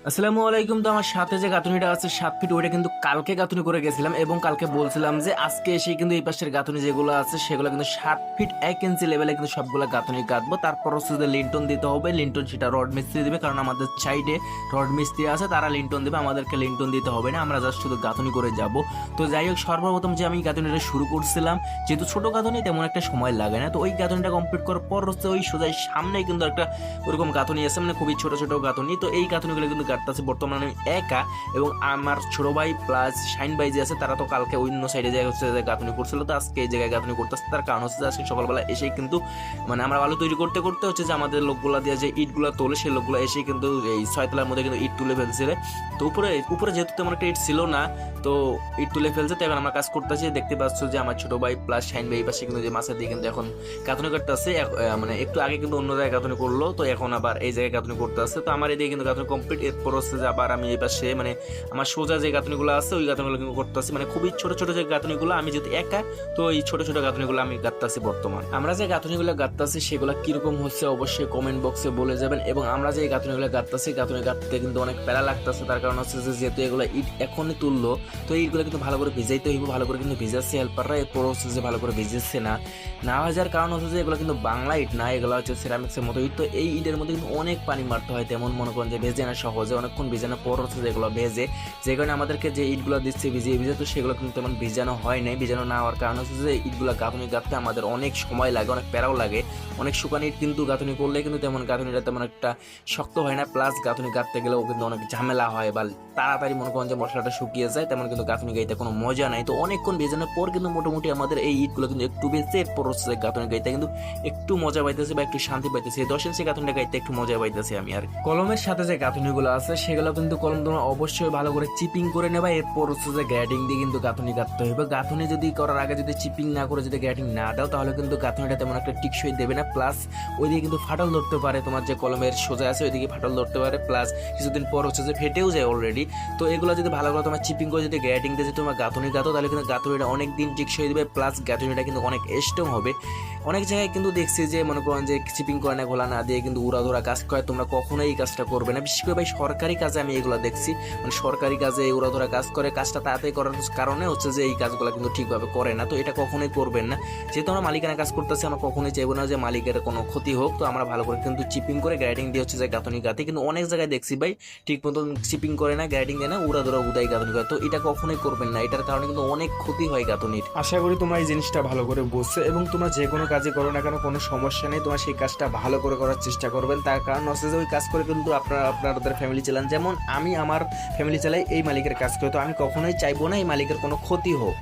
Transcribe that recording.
আসসালামু আলাইকুম। তো আমার সাথে যে গাঁথুনিটা আছে 7 ফিট, ওইটা কিন্তু কালকে গাঁথুনি করে গেছিলাম এবং কালকে বলছিলাম যে আজকে এসে কিন্তু এই পাশের গাঁথুনি যেগুলো আছে সেগুলো কিন্তু 7 ফিট 1 ইঞ্চি লেভেলে কিন্তু সবগুলো গাঁথুনি গাঁথবো। তারপর হচ্ছে যে লিন্টন দিতে হবে। লিন্টন সেটা রড মিস্ত্রি দিবে, কারণ আমাদের সাইডে রড মিস্ত্রি আছে, তারা লিন্টন দেবে, আমাদেরকে লিন্টন দিতে হবে না, আমরা জাস্ট শুধু গাঁথুনি করে যাব। তো যাই হোক, সর্বপ্রথম যে আমি গাঁথুনিটা শুরু করছিলাম, যেহেতু ছোট গাঁথুনি তেমন একটা সময় লাগে না, তো ওই গাঁথুনিটা কমপ্লিট করার পর হচ্ছে ওই সোজাই সামনে কিন্তু একটা ওরকম গাঁথুনি আছে, মানে খুবই ছোট ছোট গাঁথুনি। তো এই গাঁথুনিগুলো কিন্তু গাঁথতেছে বর্তমানে আমি একা, এবং আমার ছোট ভাই প্লাস শাইন ভাই যে আছে তারা তো কালকে অন্য সাইডে জায়গা হচ্ছে যে গাঁথুনি করছিল, তো আজকে এই জায়গায় গাঁথুনি করতেছে। তার কারণ হচ্ছে যে আজকে সকালবেলা এসেই কিন্তু মানে আমরা বালু তৈরি করতে করতে হচ্ছে যে আমাদের লোকগুলা দিয়ে যে ইটগুলা তোলে, সেই লোকগুলো এসেই কিন্তু এই 6 তলার মধ্যে কিন্তু ইট তুলে ফেলছিল। তো উপরে উপরে যেহেতু তেমন একটা ইট ছিল না, তো ইট তুলে ফেলছে। তো এখন আমরা কাজ করতেছি, দেখতে পাচ্ছ যে আমার ছোট ভাই প্লাস শাইন ভাই এই পাশে কিন্তু যে মাছের দিয়ে কিন্তু এখন গাঁথুনি করতেছে। মানে একটু আগে কিন্তু অন্য জায়গায় গাঁথুনি করলো, তো এখন আবার এই জায়গায় গাঁথুনি করতে আসছে। তো আমার এদিকে কিন্তু গাঁথুনি কমপ্লিট। এরপর হচ্ছে যে আবার আমি এই পাশে মানে আমার সোজা যে গাঁথনিগুলো আছে ওই গাঁথনিগুলো কিন্তু করতেছি, মানে খুবই ছোট ছোট যে গাঁথনিগুলো, আমি যেহেতু একা, তো এই ছোট ছোট গাঁথনিগুলো আমি গাঁথতেছি বর্তমান। আমরা যে গাঁথনিগুলো গাঁথতেছি সেগুলো কিরকম হচ্ছে অবশ্যই কমেন্ট বক্সে বলে যাবেন। এবং আমরা যে গাঁথনিগুলো গাঁথতেছি, গাঁথনি গাঁথতে কিন্তু অনেক প্যারা লাগতেছে। তার কারণ হচ্ছে যে যেহেতু এগুলো ইট এখনই তুললো, তো ইটগুলো কিন্তু ভালো করে ভিজাইতে হইব। ভালো করে কিন্তু ভিজাচ্ছে হেল্পাররা, এরপর হচ্ছে যে ভালো করে ভিজেছে না না ভাজার কারণ হচ্ছে যে এগুলো কিন্তু বাংলা ইট না, এগুলো হচ্ছে সিরামিক্সের মতো ইট। তো এই ইটের মধ্যে কিন্তু অনেক পানি মারতে হয়, তেমন মনে করেন যে ভেজে না সহজে, অনেকক্ষণ ভিজানোর পর হচ্ছে যে এগুলো ভেজে, যে কারণে আমাদেরকে যে ইটগুলো দিচ্ছে ভিজিয়ে ভিজে, তো সেগুলো কিন্তু তেমন ভিজানো হয় নাই। ভিজানো না হওয়ার কারণ হচ্ছে যে ইটগুলো গাঁথুনি গাঁথতে আমাদের অনেক সময় লাগে, অনেক প্যারাও লাগে। অনেক শুকানো ইট কিন্তু গাঁথুনি করলে কিন্তু তেমন গাঁথুনিটা তেমন একটা শক্ত হয় না, প্লাস গাঁথুনি গাঁথতে গেলেও কিন্তু অনেক ঝামেলা হয়, বা তাড়াতাড়ি মনে করেন যে মশলাটা শুকিয়ে যায়, তেমন কিন্তু গাঁথুনি গাইতে কোনো মজা নাই। তো অনেকক্ষণ ভেজানোর পর কিন্তু মোটামুটি আমাদের এই ইটগুলো কিন্তু একটু বেঁচে, এরপর হচ্ছে গাঁথুনি গাইতে কিন্তু একটু মজা পাইতেছে বা একটু শান্তি পাইতেছে। 10 ইঞ্চি গাঁথুনিটা গাইতে একটু মজা পাইতেছি আমি। আর কলমের সাথে যে গাঁথুনিগুলো আছে সেগুলো কিন্তু কলম তোমরা অবশ্যই ভালো করে চিপিং করে নেবা। এরপর হচ্ছে যে গ্রেডিং দিয়ে কিন্তু গাঁথুনি গাঁথতে হবে। গাঁথুনি যদি করার আগে যদি চিপিং না করে যদি গ্রেডিং না দাও, তাহলে কিন্তু গাঁথুনিটা তেমন একটা টিকসই দেবে না, প্লাস ওইদিকে কিন্তু ফাটল ধরতে পারে। তোমার যে কলমের সোজা আছে ওইদিকে ফাটল ধরতে পারে, প্লাস কিছুদিন পর হচ্ছে যে ফেটেও যায় অলরেডি। তো এগুলো যদি ভালো করে তোমার চিপিং করে যদি গ্রেডিং দিয়ে যদি তোমার গাঁথুনি গাঁথো, তাহলে কিন্তু গাঁথুনিটা অনেক দিন টিকসই দেবে, প্লাস গাঁথুনিটা কিন্তু অনেক স্ট্রং হবে। অনেক জায়গায় কিন্তু দেখছি যে মনে করেন যে চিপিং করে না, ঘোলা না দিয়ে কিন্তু উড়াধরা কাজ করে, তোমরা কখনোই এই কাজটা করবে না। বিশেষ করে ভাই সরকারি কাজে আমি এগুলো দেখছি, মানে সরকারি কাজে উড়াধরা কাজ করে, কাজটা তাড়াতাড়ি করার কারণে হচ্ছে যে এই কাজগুলো কিন্তু ঠিকভাবে করে না। তো এটা কখনোই করবেন না। যেহেতু আমরা মালিকানা কাজ করতেছি, আমরা কখনোই চাইবো না যে মালিকের কোনো ক্ষতি হোক। তো আমরা ভালো করে কিন্তু চিপিং করে গ্রাইডিং দিয়ে হচ্ছে যে গাঁথনি গাঁথি, কিন্তু অনেক জায়গায় দেখছি ভাই ঠিক মতন চিপিং করে না, গ্রাইডিং দেয় না, উড়াধরা উদাই গাঁথনি করে। তো এটা কখনোই করবেন না, এটার কারণে কিন্তু অনেক ক্ষতি হয় গাঁথনির। আশা করি তোমরা এই জিনিসটা ভালো করে বুঝছো, এবং তোমরা যে কোনো কাজে করো না কেন কোনো সমস্যা নেই, তোমার সেই কাজটা ভালো করে করার চেষ্টা করবেন। তার কারণ হচ্ছে যে ওই কাজ করে কিন্তু আপনারা আপনাদের ফ্যামিলি চালান, যেমন আমি আমার ফ্যামিলি চালাই এই মালিকের কাজ করে। তো আমি কখনোই চাইবো না এই মালিকের কোনো ক্ষতি হোক।